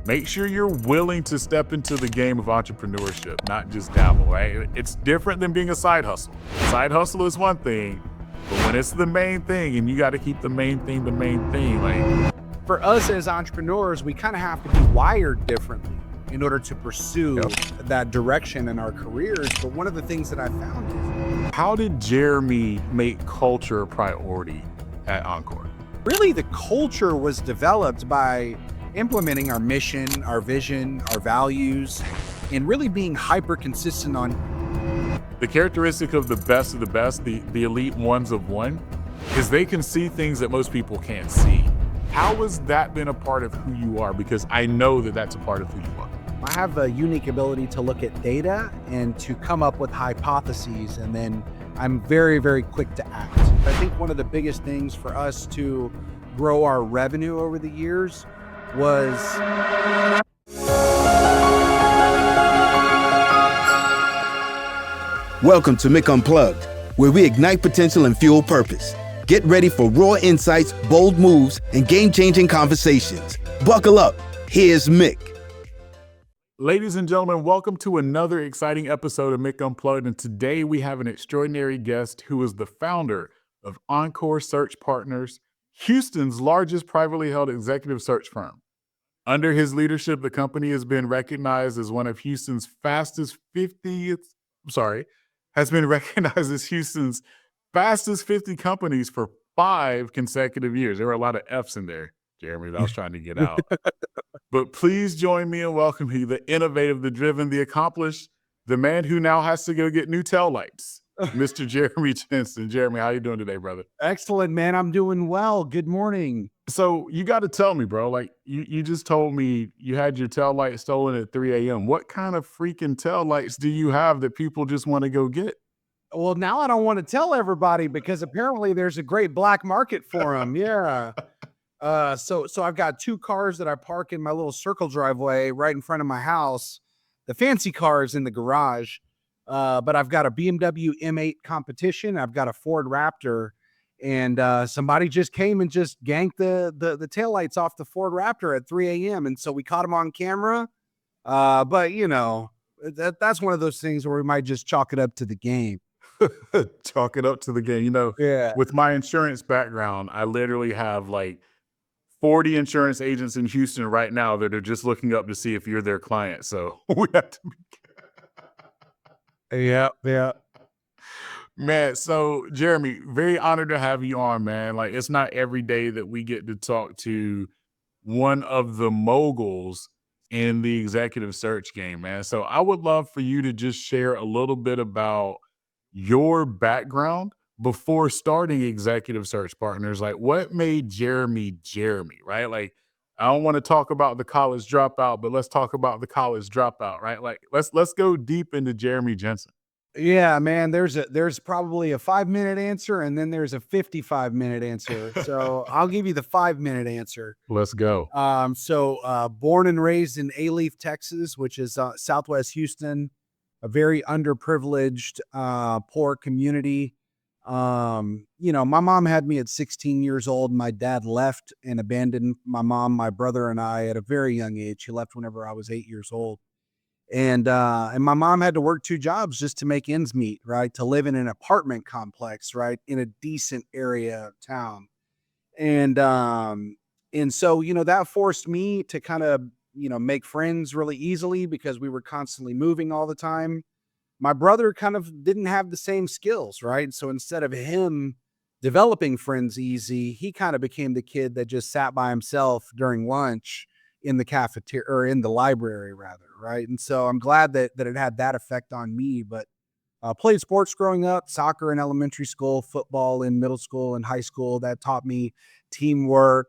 make sure you're willing to step into the game of entrepreneurship, not just dabble, right? It's different than being a side hustle. Side hustle is one thing, but when it's the main thing and you got to keep the main thing, like. For us as entrepreneurs, we kind of have to be wired differently in order to pursue that direction in our careers. But one of the things that I found is, how did Jeremy make culture a priority at Encore? Really, the culture was developed by implementing our mission, our vision, our values, and really being hyper consistent on. The characteristic of the best, the elite ones of one, is they can see things that most people can't see. How has that been a part of who you are? Because I know that that's a part of who you are. I have a unique ability to look at data and to come up with hypotheses, and then I'm very, very quick to act. I think one of the biggest things for us to grow our revenue over the years was Welcome to Mick Unplugged, where we ignite potential and fuel purpose. Get ready for raw insights, bold moves, and game-changing conversations. Buckle up. Here's Mick. Ladies and gentlemen, welcome to another exciting episode of Mick Unplugged. And today we have an extraordinary guest who is the founder of Encore Search Partners, Houston's largest privately held executive search firm. Under his leadership, the company has been recognized as one of Houston's fastest 50 companies for 5 consecutive years. There were a lot of F's in there, Jeremy, that I was trying to get out. But please join me in welcoming the innovative, the driven, the accomplished, the man who now has to go get new taillights, Mr. Jeremy Jensen. Jeremy, how you doing today, brother? excellent, man. I'm doing well. Good morning. So you got to tell me, bro, like you just told me you had your taillight stolen at 3 a.m. What kind of freaking taillights do you have that people just want to go get? Well, now I don't want to tell everybody because apparently there's a great black market for them. Yeah. So I've got 2 cars that I park in my little circle driveway right in front of my house. The fancy car is in the garage. But I've got a BMW M8 competition. I've got a Ford Raptor, and somebody just came and just ganked the taillights off the Ford Raptor at 3 a.m. And so we caught him on camera. But you know, that's one of those things where we might just chalk it up to the game. Chalk it up to the game. You know, Yeah. with my insurance background, I literally have like 40 insurance agents in Houston right now that are just looking up to see if you're their client. So we have to be Yeah. Man, so Jeremy, very honored to have you on, man. Like, it's not every day that we get to talk to one of the moguls in the executive search game, man. So I would love for you to just share a little bit about your background before starting Executive Search Partners. Like, what made Jeremy, right? Like, I don't want to talk about the college dropout, but let's talk about the college dropout, right? Like, let's go deep into Jeremy Jensen. Yeah, man, there's probably a 5-minute answer and then there's a 55-minute answer. So I'll give you the 5-minute answer. Let's go. Born and raised in Alief, Texas, which is Southwest Houston, a very underprivileged, poor community. My mom had me at 16 years old. My dad left and abandoned my mom, my brother, and I at a very young age. He left whenever I was 8 years old. And my mom had to work 2 jobs just to make ends meet, right? To live in an apartment complex, right? In a decent area of town. And so, that forced me to kind of, make friends really easily because we were constantly moving all the time. My brother kind of didn't have the same skills, right? So instead of him developing friends easy, he kind of became the kid that just sat by himself during lunch in the cafeteria or in the library rather. Right. And so I'm glad that it had that effect on me, but played sports growing up, soccer in elementary school, football in middle school and high school. That taught me teamwork,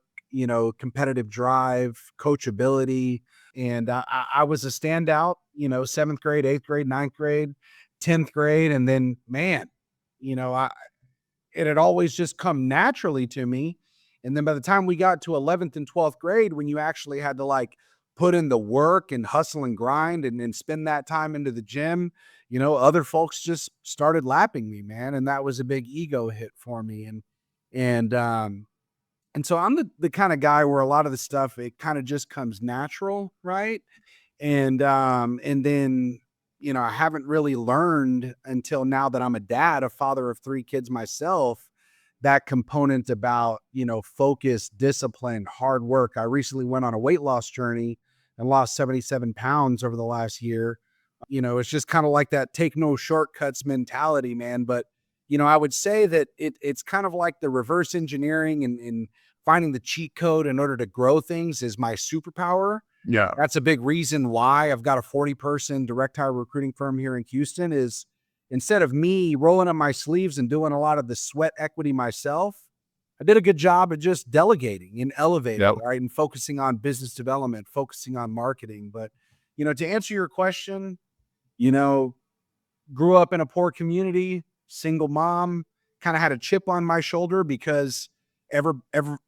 competitive drive, coachability. And I was a standout, 7th grade, 8th grade, 9th grade, 10th grade. And then, man, it had always just come naturally to me. And then by the time we got to 11th and 12th grade, when you actually had to like put in the work and hustle and grind and spend that time into the gym, other folks just started lapping me, man. And that was a big ego hit for me. And And so I'm the kind of guy where a lot of the stuff, it kind of just comes natural, right? And then, I haven't really learned until now that I'm a dad, a father of 3 kids myself, that component about, focus, discipline, hard work. I recently went on a weight loss journey and lost 77 pounds over the last year. It's just kind of like that take no shortcuts mentality, man. But, I would say that it's kind of like the reverse engineering and finding the cheat code in order to grow things is my superpower. Yeah. That's a big reason why I've got a 40-person direct hire recruiting firm here in Houston is instead of me rolling up my sleeves and doing a lot of the sweat equity myself, I did a good job of just delegating and elevating, Yep. right? And focusing on business development, focusing on marketing. But, to answer your question, you know, grew up in a poor community, single mom, kind of had a chip on my shoulder because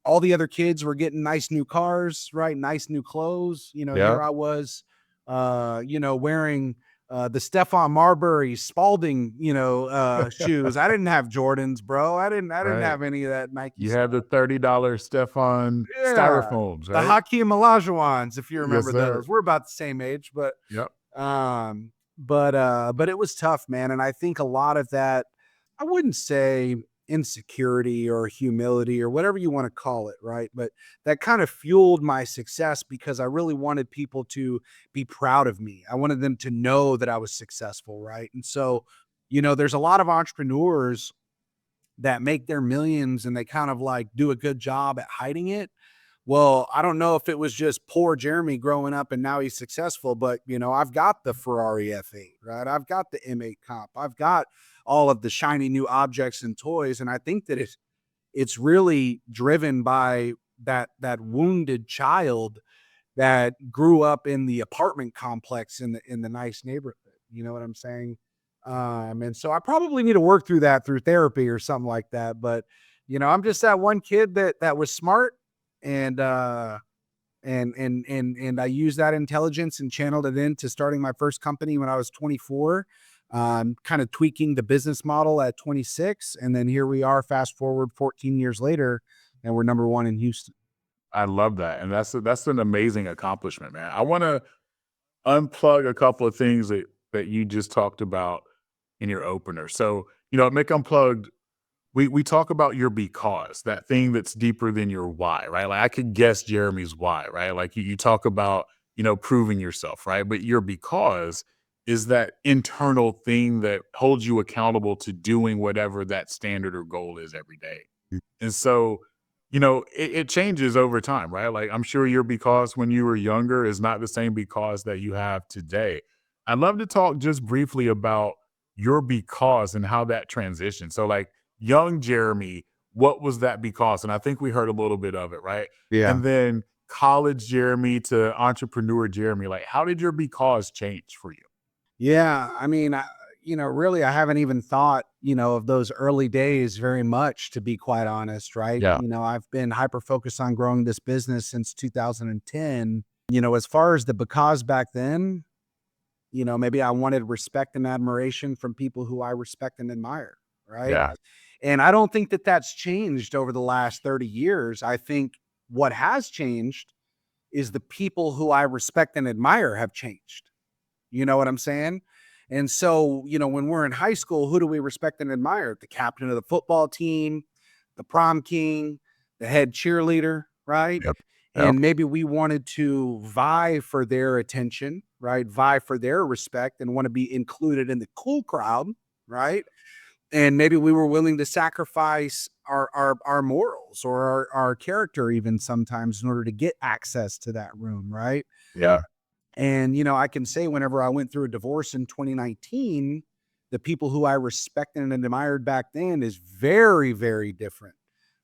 all the other kids were getting nice new cars, right? Nice new clothes. Yeah. Here I was, wearing the Stephon Marbury Spalding, shoes. I didn't have Jordans, bro. I didn't Right. have any of that Nike You stuff. have the $30 Stefan Yeah. styrofoams, The right? Hakeem Olajuwons, if you Yes, remember sir. those. We're about the same age, but Yep. but it was tough, man. And I think a lot of that, I wouldn't say insecurity or humility or whatever you want to call it, right? But that kind of fueled my success because I really wanted people to be proud of me. I wanted them to know that I was successful, right? And so, there's a lot of entrepreneurs that make their millions and they kind of like do a good job at hiding it. Well, I don't know if it was just poor Jeremy growing up and now he's successful, but I've got the Ferrari F8, right? I've got the M8 comp. I've got all of the shiny new objects and toys. And I think that it's really driven by that wounded child that grew up in the apartment complex in the nice neighborhood. You know what I'm saying? And so I probably need to work through that through therapy or something like that. But I'm just that one kid that was smart and and I used that intelligence and channeled it into starting my first company when I was 24. Kind of tweaking the business model at 26, and then here we are. Fast forward 14 years later, and we're number 1 in Houston. I love that, and that's an amazing accomplishment, man. I wanna unplug a couple of things that you just talked about in your opener. So, at Mick Unplugged, we talk about your because, that thing that's deeper than your why, right? Like, I could guess Jeremy's why, right? Like, you talk about, proving yourself, right? But your because is that internal thing that holds you accountable to doing whatever that standard or goal is every day. And so, it changes over time, right? Like, I'm sure your because when you were younger is not the same because that you have today. I'd love to talk just briefly about your because and how that transition. So, like, young Jeremy, what was that because? And I think we heard a little bit of it, right? Yeah. And then college Jeremy to entrepreneur Jeremy, like, how did your because change for you? Yeah, I mean, really, I haven't even thought, of those early days very much, to be quite honest, right? Yeah. I've been hyper focused on growing this business since 2010. As far as the because back then, maybe I wanted respect and admiration from people who I respect and admire, right? Yeah. And I don't think that that's changed over the last 30 years. I think what has changed is the people who I respect and admire have changed. You know what I'm saying? And so, when we're in high school, who do we respect and admire? The captain of the football team, the prom king, the head cheerleader, right? Yep. Yep. And maybe we wanted to vie for their attention, right? Vie for their respect and want to be included in the cool crowd, right? And maybe we were willing to sacrifice our morals or our character even sometimes in order to get access to that room, right? Yeah. And, I can say whenever I went through a divorce in 2019, the people who I respected and admired back then is very, very different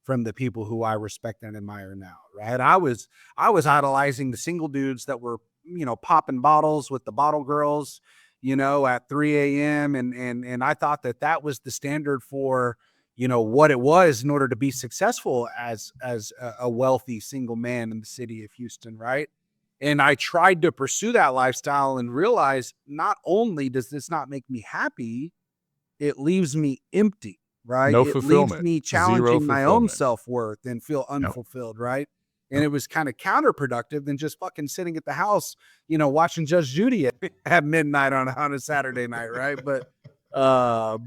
from the people who I respect and admire now, right? I was idolizing the single dudes that were, popping bottles with the bottle girls, at 3 a.m. And I thought that was the standard for, what it was in order to be successful as a wealthy single man in the city of Houston, right? And I tried to pursue that lifestyle and realize not only does this not make me happy, it leaves me empty, right? No It leaves fulfillment, me 0 challenging my own fulfillment. self-worth and feel Yep, unfulfilled, right? And yep. it was kind of counterproductive than just fucking sitting at the house, watching Judge Judy at midnight on a Saturday night, right? But I've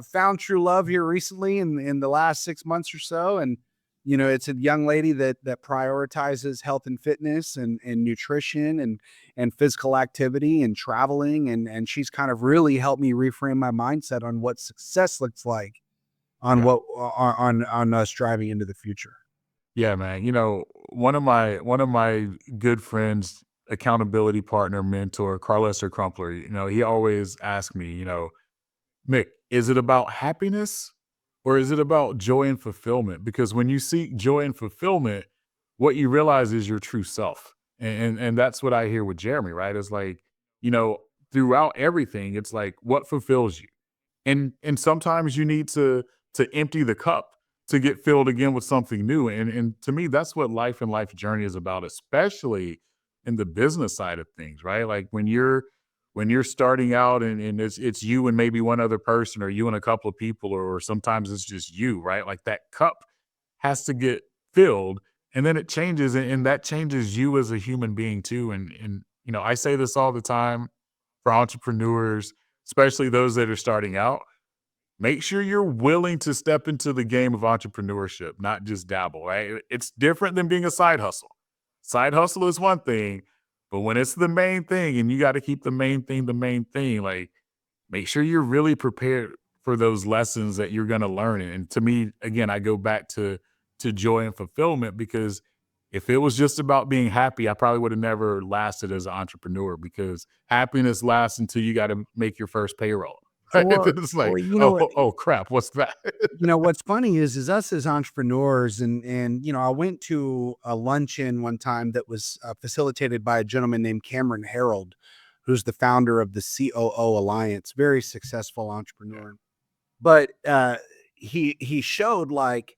found true love here recently in the last 6 months or so, and it's a young lady that prioritizes health and fitness and nutrition and physical activity and traveling, and she's kind of really helped me reframe my mindset on what success looks like on Yeah. what on us driving into the future. Yeah, man. One of my good friends, accountability partner, mentor, Carlester Crumpler, he always asks me, Mick, is it about happiness or is it about joy and fulfillment? Because when you seek joy and fulfillment, what you realize is your true self. And that's what I hear with Jeremy, right? It's like, you know, throughout everything, it's like what fulfills you. And sometimes you need to empty the cup to get filled again with something new. And to me, that's what life and life journey is about, especially in the business side of things, right? Like when you're starting out and it's you and maybe one other person or you and a couple of people, or sometimes it's just you, right? Like that cup has to get filled and then it changes and that changes you as a human being too. And I say this all the time for entrepreneurs, especially those that are starting out. Make sure you're willing to step into the game of entrepreneurship, not just dabble, right? It's different than being a side hustle. Side hustle is one thing, but when it's the main thing and you got to keep the main thing, like make sure you're really prepared for those lessons that you're going to learn. And to me, again, I go back to joy and fulfillment because if it was just about being happy, I probably would have never lasted as an entrepreneur because happiness lasts until you got to make your first payroll. Right? Or It's or like, you know oh, what oh, oh crap, what's that? what's funny is us as entrepreneurs, and I went to a luncheon one time that was facilitated by a gentleman named Cameron Harold, who's the founder of the COO Alliance, very successful entrepreneur. But he showed like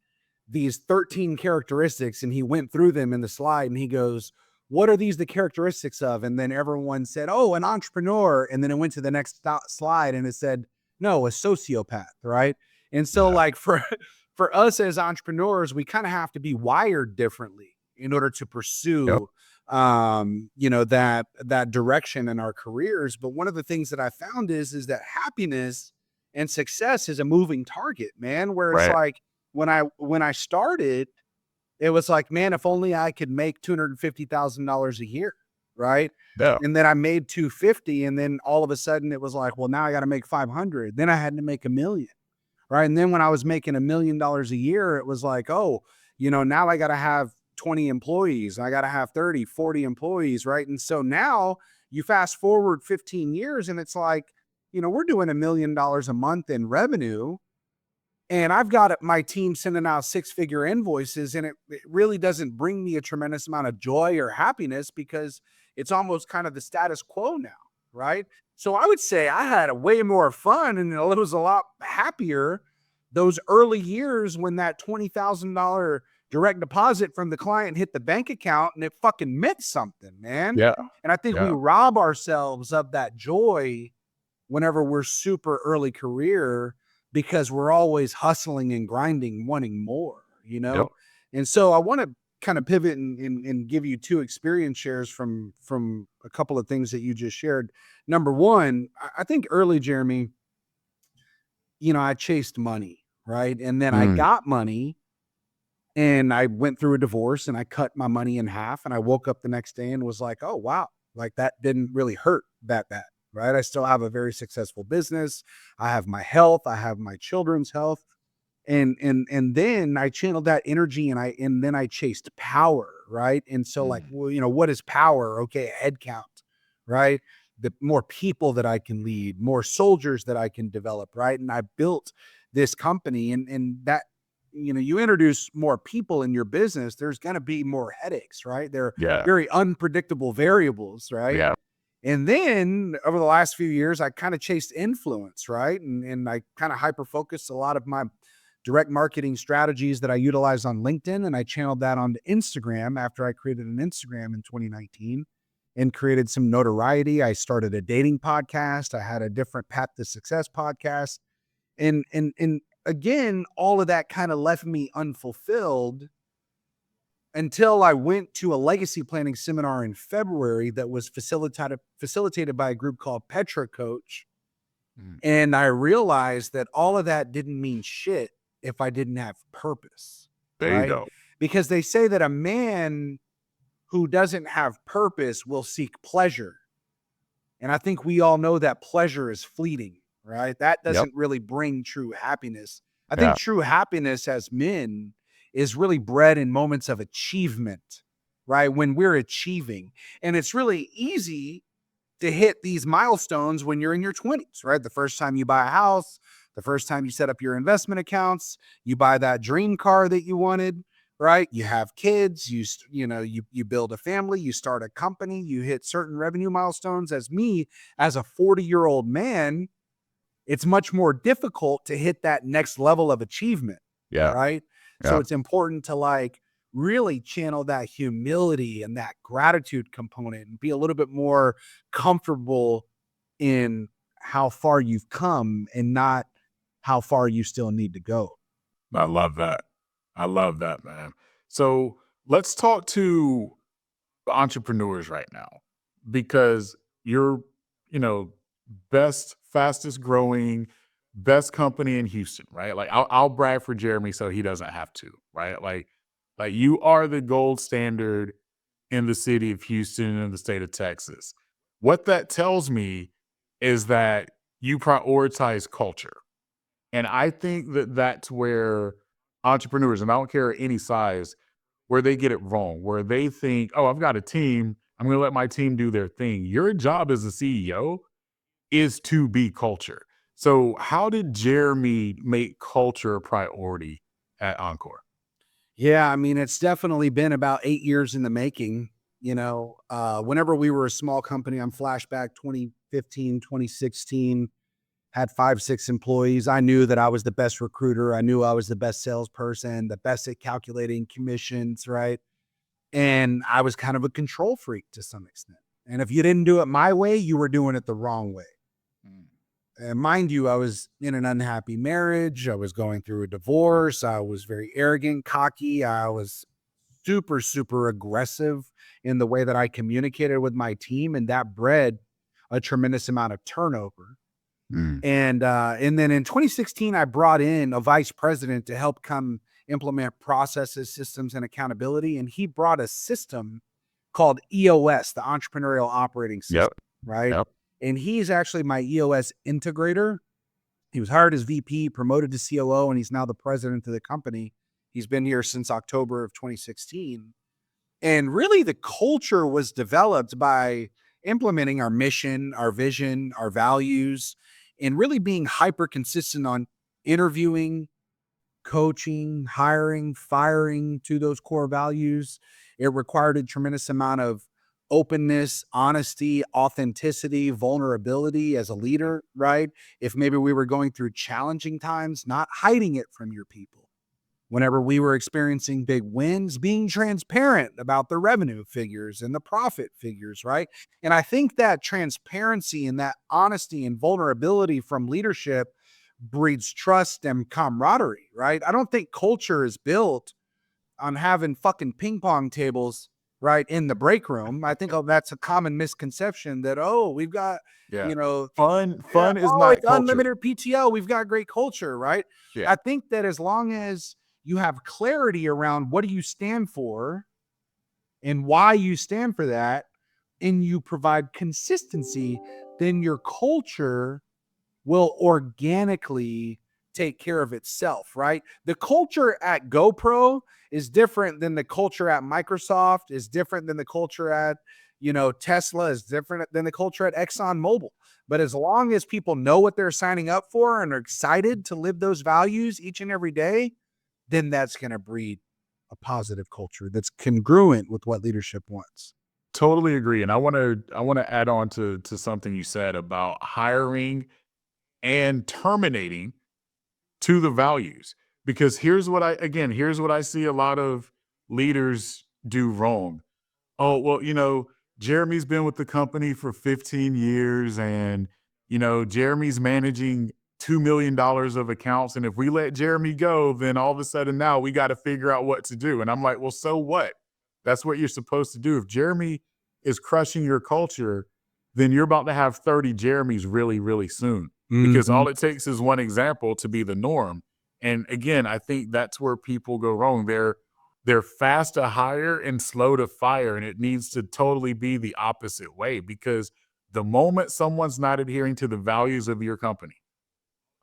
these 13 characteristics, and he went through them in the slide, and he goes, "What are these the characteristics of?" And then everyone said, "Oh, an entrepreneur." And then it went to the next slide, and it said, "No, a sociopath." Right. And so, Yeah. like for us as entrepreneurs, we kind of have to be wired differently in order to Yep. pursue that direction in our careers. But one of the things that I found is that happiness and success is a moving target, man, where it's Right. like when I started, it was like, man, if only I could make $250,000 a year, right? Yeah. And then I made 250, and then all of a sudden it was like, well, now I got to make 500. Then I had to make a million, right? And then when I was making $1 million a year, it was like, oh, now I got to have 20 employees. I got to have 30, 40 employees, right? And so now you fast forward 15 years and it's like, we're doing $1 million a month in revenue. And I've got my team sending out six-figure invoices, and it really doesn't bring me a tremendous amount of joy or happiness because it's almost kind of the status quo now, right? So I would say I had a way more fun and it was a lot happier those early years when that $20,000 direct deposit from the client hit the bank account and it fucking meant something, man. Yeah. And I think we Yeah. rob ourselves of that joy whenever we're super early career because we're always hustling and grinding, wanting more, you Yep. know? And so I want to kind of pivot and give you two experience shares from a couple of things that you just shared. Number one, I think early, Jeremy, I chased money, right? And then I Mm. got money and I went through a divorce and I cut my money in half. And I woke up the next day and was like, oh, wow, like that didn't really hurt that bad, right? I still have a very successful business. I have my health. I have my children's health. And then I channeled that energy and then I chased power, right? And so like, Mm. well, what is power? Okay, a head count, right? The more people that I can lead, more soldiers that I can develop, right? And I built this company and that you introduce more people in your business, there's going to be more headaches, right? They're Yeah. very unpredictable variables, right? Yeah. And then over the last few years, I kind of chased influence, right? And I kind of hyper focused a lot of my direct marketing strategies that I utilize on LinkedIn. And I channeled that onto Instagram after I created an Instagram in 2019 and created some notoriety. I started a dating podcast. I had a different Path to Success podcast. And again, all of that kind of left me unfulfilled until I went to a legacy planning seminar in February that was facilitated by a group called Petra Coach. Mm. And I realized that all of that didn't mean shit if I didn't have purpose, There you right? go. Because they say that a man who doesn't have purpose will seek pleasure. And I think we all know that pleasure is fleeting, right? That Yep. doesn't really bring true happiness. I Yeah. think true happiness as men is really bred in moments of achievement, right? When we're achieving. And it's really easy to hit these milestones when you're in your 20s, right? The first time you buy a house, the first time you set up your investment accounts, you buy that dream car that you wanted, right? You have kids, you build a family, you start a company, you hit certain revenue milestones. As me, as a 40-year-old man, it's much more difficult to hit that next level of achievement, Yeah. right? So Yeah. it's important to like really channel that humility and that gratitude component and be a little bit more comfortable in how far you've come and not how far you still need to go. I love that. I love that, man. So let's talk to entrepreneurs right now because you're, you know, best, fastest growing, best company in Houston, right? Like I'll brag for Jeremy so he doesn't have to, right? Like you are the gold standard in the city of Houston and the state of Texas. What that tells me is that you prioritize culture. And I think that that's where entrepreneurs, and I don't care any size, where they get it wrong, where they think, oh, I've got a team. I'm going to let my team do their thing. Your job as a CEO is to be culture. So, how did Jeremy make culture a priority at Encore? Yeah, I mean, it's definitely been about 8 years in the making. Whenever we were a small company, I'm flashback 2015, 2016, had 5, 6 employees. I knew that I was the best recruiter. I knew I was the best salesperson, the best at calculating commissions, right? And I was kind of a control freak to some extent. And if you didn't do it my way, you were doing it the wrong way. Mm. And mind you, I was in an unhappy marriage. I was going through a divorce. I was very arrogant, cocky. I was super, super aggressive in the way that I communicated with my team. And that bred a tremendous amount of turnover. Mm. And then in 2016, I brought in a vice president to help come implement processes, systems, and accountability. And he brought a system called EOS, the Entrepreneurial Operating Yep. System, right? Yep. And he's actually my EOS integrator. He was hired as VP, promoted to COO, and he's now the president of the company. He's been here since October of 2016. And really, the culture was developed by implementing our mission, our vision, our values, and really being hyper consistent on interviewing, coaching, hiring, firing to those core values. It required a tremendous amount of openness, honesty, authenticity, vulnerability as a leader, right? If maybe we were going through challenging times, not hiding it from your people. Whenever we were experiencing big wins, being transparent about the revenue figures and the profit figures, right? And I think that transparency and that honesty and vulnerability from leadership breeds trust and camaraderie, right? I don't think culture is built on having fucking ping pong tables, right, in the break room. I think that's a common misconception that, oh, we've got, Yeah. you know, Fun is oh, not it's culture. unlimited PTO. We've got great culture, right? Yeah. I think that as long as you have clarity around what do you stand for and why you stand for that, and you provide consistency, then your culture will organically take care of itself, right? The culture at GoPro is different than the culture at Microsoft, is different than the culture at, Tesla, is different than the culture at ExxonMobil. But as long as people know what they're signing up for and are excited to live those values each and every day, then that's going to breed a positive culture that's congruent with what leadership wants. Totally agree. And I want to add on to something you said about hiring and terminating to the values. Because here's what I see a lot of leaders do wrong. Oh, well, Jeremy's been with the company for 15 years and, Jeremy's managing $2 million of accounts. And if we let Jeremy go, then all of a sudden now we got to figure out what to do. And I'm like, well, so what? That's what you're supposed to do. If Jeremy is crushing your culture, then you're about to have 30 Jeremys really, really soon. Because all it takes is one example to be the norm. And again, I think that's where people go wrong. They're fast to hire and slow to fire. And it needs to totally be the opposite way, because the moment someone's not adhering to the values of your company,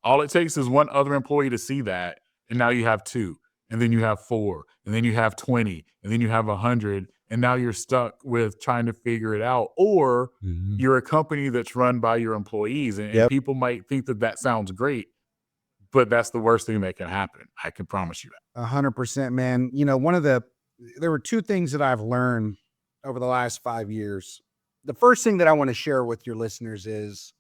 all it takes is one other employee to see that. And now you have 2, and then you have 4, and then you have 20, and then you have 100. And now you're stuck with trying to figure it out. Or you're a company that's run by your employees, and people might think that that sounds great, but that's the worst thing that can happen. I can promise you that. 100%, man. You know, there were 2 things that I've learned over the last 5 years. The first thing that I want to share with your listeners is,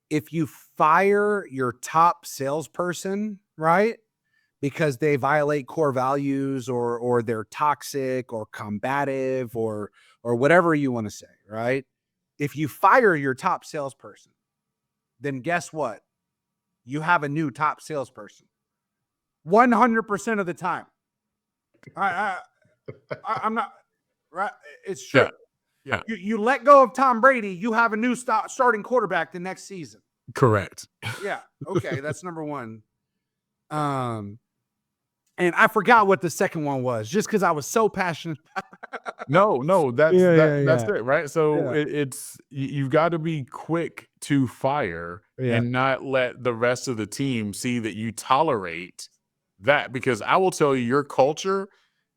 if you fire your top salesperson, right, because they violate core values, or they're toxic or combative or whatever you want to say, right? If you fire your top salesperson, then guess what? You have a new top salesperson 100% of the time. I'm not right. It's true. Yeah. You let go of Tom Brady, you have a new starting quarterback the next season. Correct. Yeah. Okay. That's number one. And I forgot what the second one was, just because I was so passionate. No, that's Yeah. it, right? So you've got to be quick to fire and not let the rest of the team see that you tolerate that, because I will tell you, your culture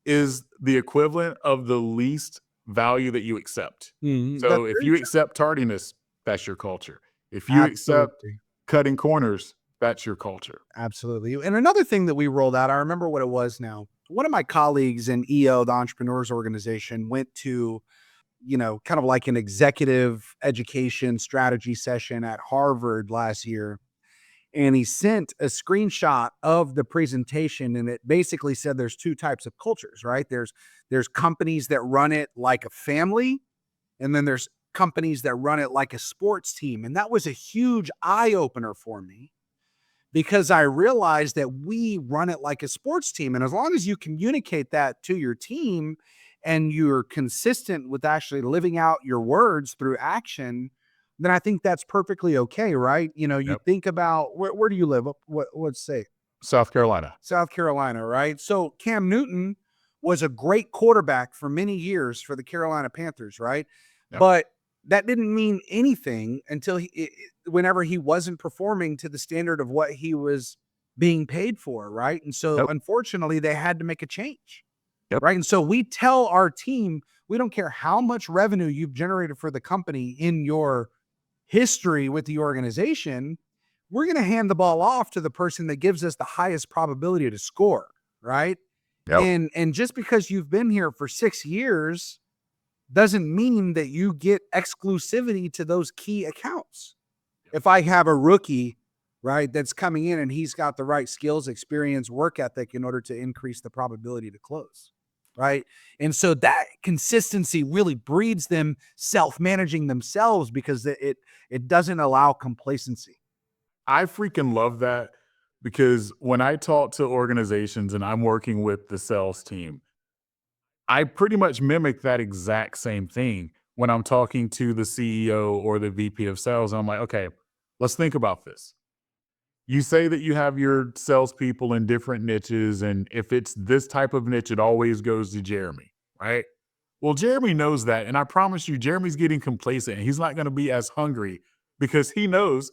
is the equivalent of the least value that you accept. So if you accept tardiness, that's your culture. If you accept cutting corners, that's your culture. Absolutely. And another thing that we rolled out, I remember what it was now. One of my colleagues in EO, the Entrepreneurs Organization, went to, kind of like an executive education strategy session at Harvard last year. And he sent a screenshot of the presentation, and it basically said there's 2 types of cultures, right? There's companies that run it like a family, and then there's companies that run it like a sports team. And that was a huge eye-opener for me, because I realized that we run it like a sports team. And as long as you communicate that to your team and you're consistent with actually living out your words through action, then I think that's perfectly okay, right? You think about, where do you live? What's say? South Carolina. South Carolina, right? So Cam Newton was a great quarterback for many years for the Carolina Panthers, right? Yep. But that didn't mean anything until whenever he wasn't performing to the standard of what he was being paid for, right? And so unfortunately, they had to make a change, right? And so we tell our team, we don't care how much revenue you've generated for the company in your history with the organization, we're going to hand the ball off to the person that gives us the highest probability to score, right? And just because you've been here for 6 years doesn't mean that you get exclusivity to those key accounts. If I have a rookie, right, that's coming in and he's got the right skills, experience, work ethic in order to increase the probability to close, right? And so that consistency really breeds them self-managing themselves, because it doesn't allow complacency. I freaking love that, because when I talk to organizations and I'm working with the sales team, I pretty much mimic that exact same thing when I'm talking to the CEO or the VP of sales. I'm like, okay, let's think about this. You say that you have your salespeople in different niches, and if it's this type of niche, it always goes to Jeremy, right? Well, Jeremy knows that, and I promise you, Jeremy's getting complacent, and he's not going to be as hungry, because he knows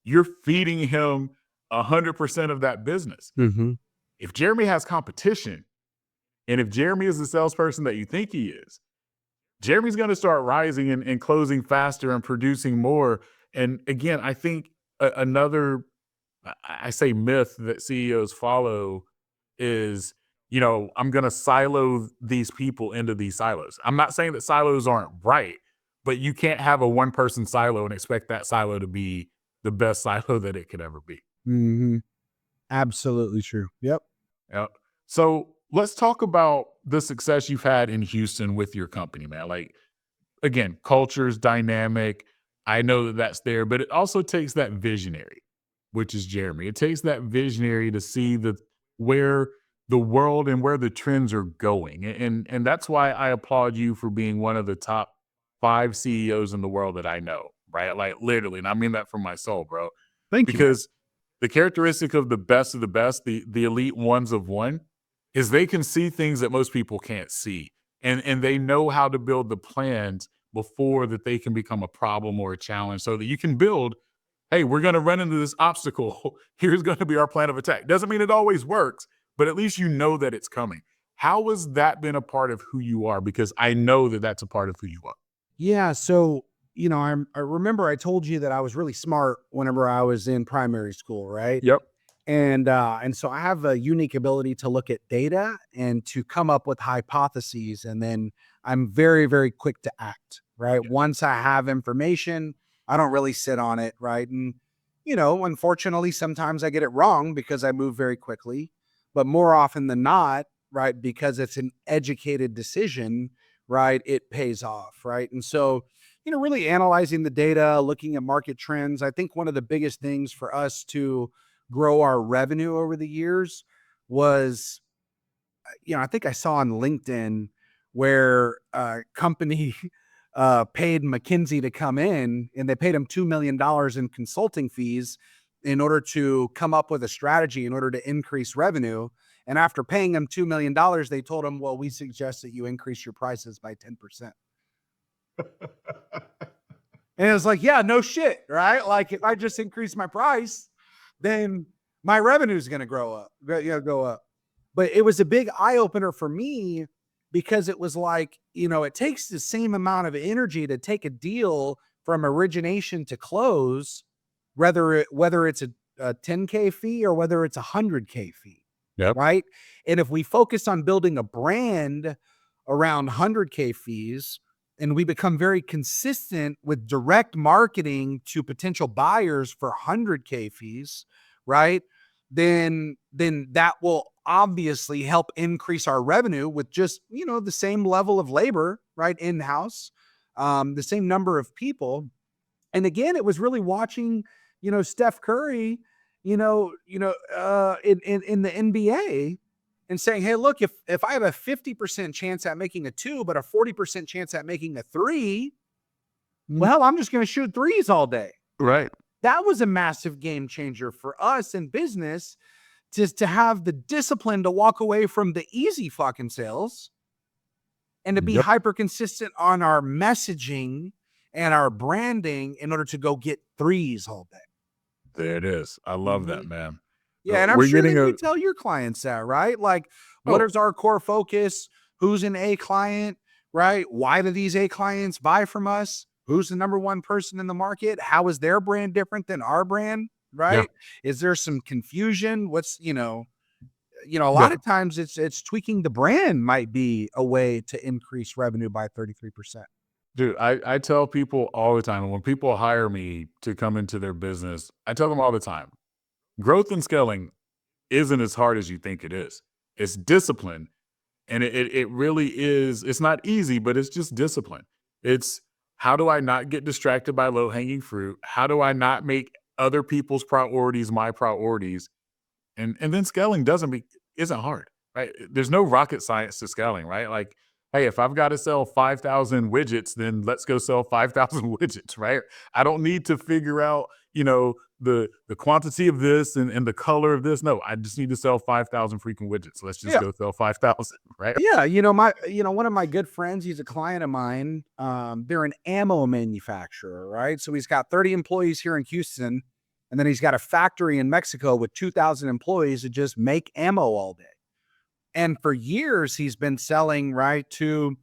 you're feeding him 100% of that business. If Jeremy has competition, and if Jeremy is the salesperson that you think he is, Jeremy's going to start rising and closing faster and producing more. And again, I think another, I say myth that CEOs follow is, I'm going to silo these people into these silos. I'm not saying that silos aren't right, but you can't have a 1-person silo and expect that silo to be the best silo that it could ever be. Absolutely true. Yep. So let's talk about the success you've had in Houston with your company, man. Like, again, culture's dynamic. I know that that's there, but it also takes that visionary, which is Jeremy. It takes that visionary to see where the world and where the trends are going. And that's why I applaud you for being one of the top 5 CEOs in the world that I know, right? Like literally, and I mean that from my soul, bro. Thank you, man. Because the characteristic of the best, the elite ones of one, is they can see things that most people can't see. And they know how to build the plans before that they can become a problem or a challenge so that you can build, hey, we're going to run into this obstacle. Here's going to be our plan of attack. Doesn't mean it always works, but at least you know that it's coming. How has that been a part of who you are? Because I know that that's a part of who you are. Yeah. So, I remember I told you that I was really smart whenever I was in primary school, right? Yep. And so I have a unique ability to look at data and to come up with hypotheses. And then I'm very, very quick to act, right? Yeah. Once I have information, I don't really sit on it, right? And, unfortunately, sometimes I get it wrong because I move very quickly. But more often than not, right, because it's an educated decision, right, it pays off, right? And so, really analyzing the data, looking at market trends, I think one of the biggest things for us to grow our revenue over the years was, I think I saw on LinkedIn where a company paid McKinsey to come in, and they paid him $2 million in consulting fees in order to come up with a strategy in order to increase revenue. And after paying him $2 million, they told him, well, we suggest that you increase your prices by 10%. And it was like, yeah, no shit, right? Like if I just increase my price, then my revenue is going to go up. But it was a big eye opener for me because it was like, it takes the same amount of energy to take a deal from origination to close, whether it's a 10K fee or whether it's a 100K fee. Yep. Right. And if we focus on building a brand around 100K fees, and we become very consistent with direct marketing to potential buyers for 100K fees, right? Then that will obviously help increase our revenue with just, the same level of labor, right? In-house, the same number of people. And again, it was really watching, Steph Curry, in the NBA, and saying, hey, look, if I have a 50% chance at making a 2, but a 40% chance at making a 3, well, I'm just going to shoot threes all day. Right. That was a massive game changer for us in business, just to have the discipline to walk away from the easy fucking sales and to be hyper consistent on our messaging and our branding in order to go get threes all day. There it is. I love that, man. Yeah, and I'm We're sure that getting you tell your clients that, right? Like, what is our core focus? Who's an A client, right? Why do these A clients buy from us? Who's the number one person in the market? How is their brand different than our brand, right? Is there some confusion? What's, a lot of times it's tweaking the brand might be a way to increase revenue by 33%. Dude, I tell people all the time, and when people hire me to come into their business, I tell them all the time, growth and scaling isn't as hard as you think it is. It's discipline. And it really is. It's not easy, but it's just discipline. It's how do I not get distracted by low hanging fruit? How do I not make other people's priorities my priorities? And then scaling isn't hard, right? There's no rocket science to scaling, right? Like, hey, if I've got to sell 5,000 widgets, then let's go sell 5,000 widgets, right? I don't need to figure out, the quantity of this and the color of this. No, I just need to sell 5,000 freaking widgets. Let's just go sell 5,000, right? Yeah, one of my good friends, he's a client of mine. They're an ammo manufacturer, right? So he's got 30 employees here in Houston, and then he's got a factory in Mexico with 2,000 employees that just make ammo all day. And for years, he's been selling, right, to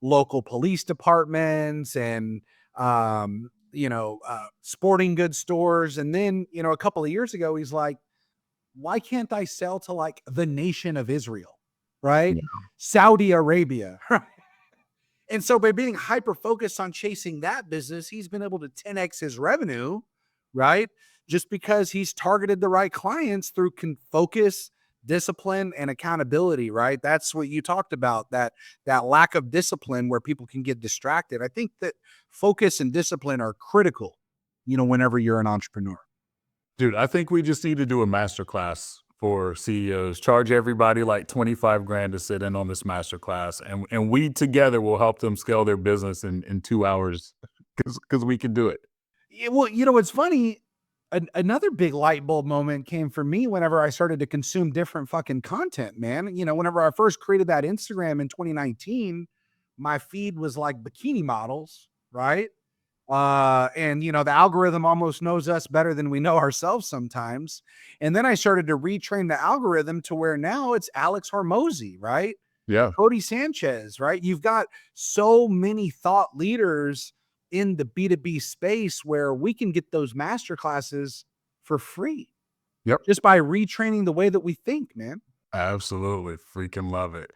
local police departments and sporting goods stores. And then, a couple of years ago, he's like, why can't I sell to like the nation of Israel, right? Yeah. Saudi Arabia, right? And so by being hyper focused on chasing that business, he's been able to 10x his revenue, right? Just because he's targeted the right clients through focus, discipline and accountability, right? That's what you talked about, that lack of discipline where people can get distracted. I think that focus and discipline are critical, whenever you're an entrepreneur. Dude, I think we just need to do a masterclass for CEOs. Charge everybody like 25 grand to sit in on this masterclass, and we together will help them scale their business in 2 hours because we can do it. Yeah, well, it's funny. Another big light bulb moment came for me whenever I started to consume different fucking content, man. Whenever I first created that Instagram in 2019, my feed was like bikini models, right? And the algorithm almost knows us better than we know ourselves sometimes. And then I started to retrain the algorithm to where now it's Alex Hormozy, right? Yeah. Cody Sanchez, right? You've got so many thought leaders in the B2B space where we can get those masterclasses for free. Yep. Just by retraining the way that we think, man. Absolutely. Freaking love it.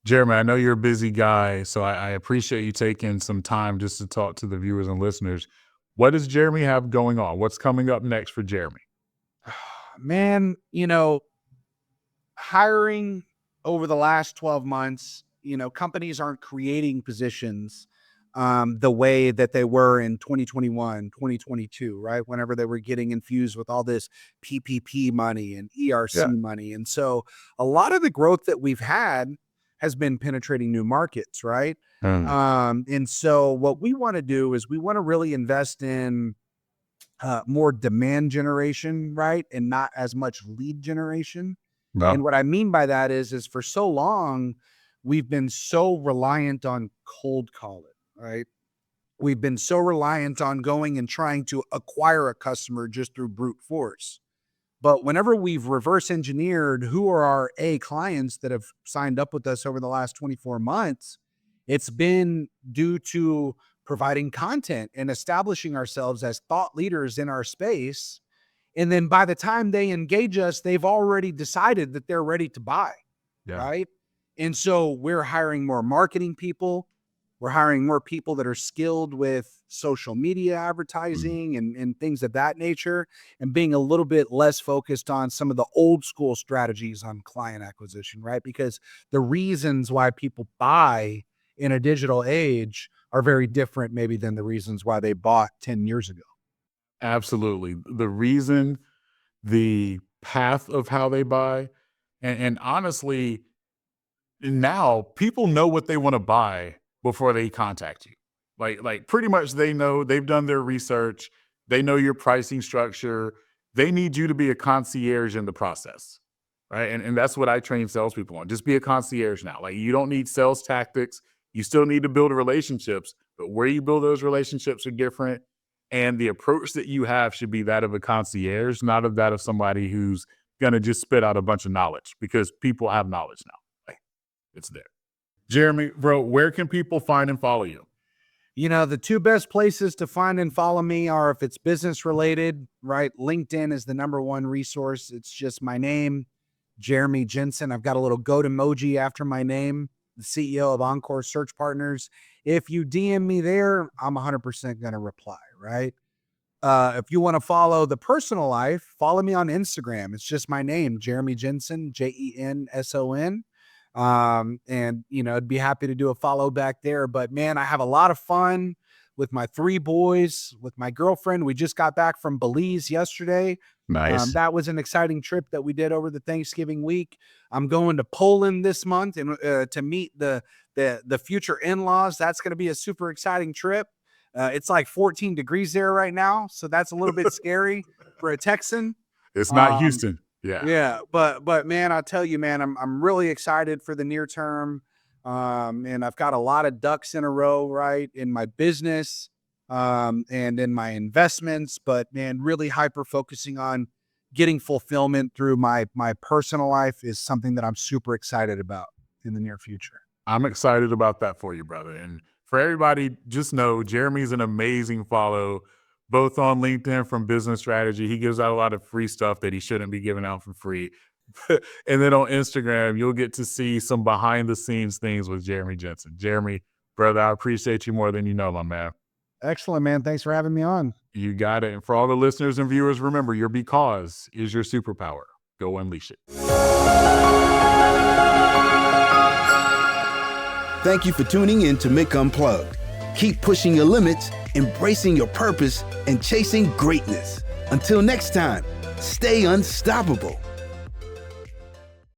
Jeremy, I know you're a busy guy, so I appreciate you taking some time just to talk to the viewers and listeners. What does Jeremy have going on? What's coming up next for Jeremy? Man, hiring over the last 12 months, companies aren't creating positions the way that they were in 2021, 2022, right? Whenever they were getting infused with all this PPP money and ERC money. And so a lot of the growth that we've had has been penetrating new markets, right? And so what we want to do is we want to really invest in more demand generation, right? And not as much lead generation. No. And what I mean by that is for so long, we've been so reliant on cold calling, right? We've been so reliant on going and trying to acquire a customer just through brute force. But whenever we've reverse engineered who are our A clients that have signed up with us over the last 24 months, it's been due to providing content and establishing ourselves as thought leaders in our space. And then by the time they engage us, they've already decided that they're ready to buy, right? And so we're hiring more marketing people. We're hiring more people that are skilled with social media advertising and things of that nature, and being a little bit less focused on some of the old school strategies on client acquisition, right? Because the reasons why people buy in a digital age are very different maybe than the reasons why they bought 10 years ago. Absolutely. The reason, the path of how they buy, and honestly, now people know what they want to buy before they contact you. Like pretty much they know, they've done their research, they know your pricing structure. They need you to be a concierge in the process. Right. And that's what I train salespeople on. Just be a concierge now. Like you don't need sales tactics. You still need to build relationships, but where you build those relationships are different. And the approach that you have should be that of a concierge, not of that of somebody who's going to just spit out a bunch of knowledge, because people have knowledge now. Like it's there. Jeremy, bro, where can people find and follow you? The two best places to find and follow me are, if it's business related, right? LinkedIn is the number one resource. It's just my name, Jeremy Jensen. I've got a little goat emoji after my name, the CEO of Encore Search Partners. If you DM me there, I'm 100% going to reply, right? If you want to follow the personal life, follow me on Instagram. It's just my name, Jeremy Jensen, Jenson. And I'd be happy to do a follow back there. But man, I have a lot of fun with my 3 boys, with my girlfriend. We just got back from Belize yesterday. Nice. That was an exciting trip that we did over the Thanksgiving week. I'm going to Poland this month and to meet the future in-laws. That's going to be a super exciting trip. It's like 14 degrees there right now, so that's a little bit scary for a Texan. It's not Houston. Yeah. But man, I'll tell you, man, I'm really excited for the near term. And I've got a lot of ducks in a row, right? In my business, and in my investments, but man, really hyper focusing on getting fulfillment through my personal life is something that I'm super excited about in the near future. I'm excited about that for you, brother. And for everybody, just know Jeremy's an amazing follow, both on LinkedIn from Business Strategy. He gives out a lot of free stuff that he shouldn't be giving out for free. And then on Instagram, you'll get to see some behind the scenes things with Jeremy Jensen. Jeremy, brother, I appreciate you more than you know, my man. Excellent, man. Thanks for having me on. You got it. And for all the listeners and viewers, remember, your because is your superpower. Go unleash it. Thank you for tuning in to Mick Unplugged. Keep pushing your limits, embracing your purpose, and chasing greatness. Until next time, stay unstoppable.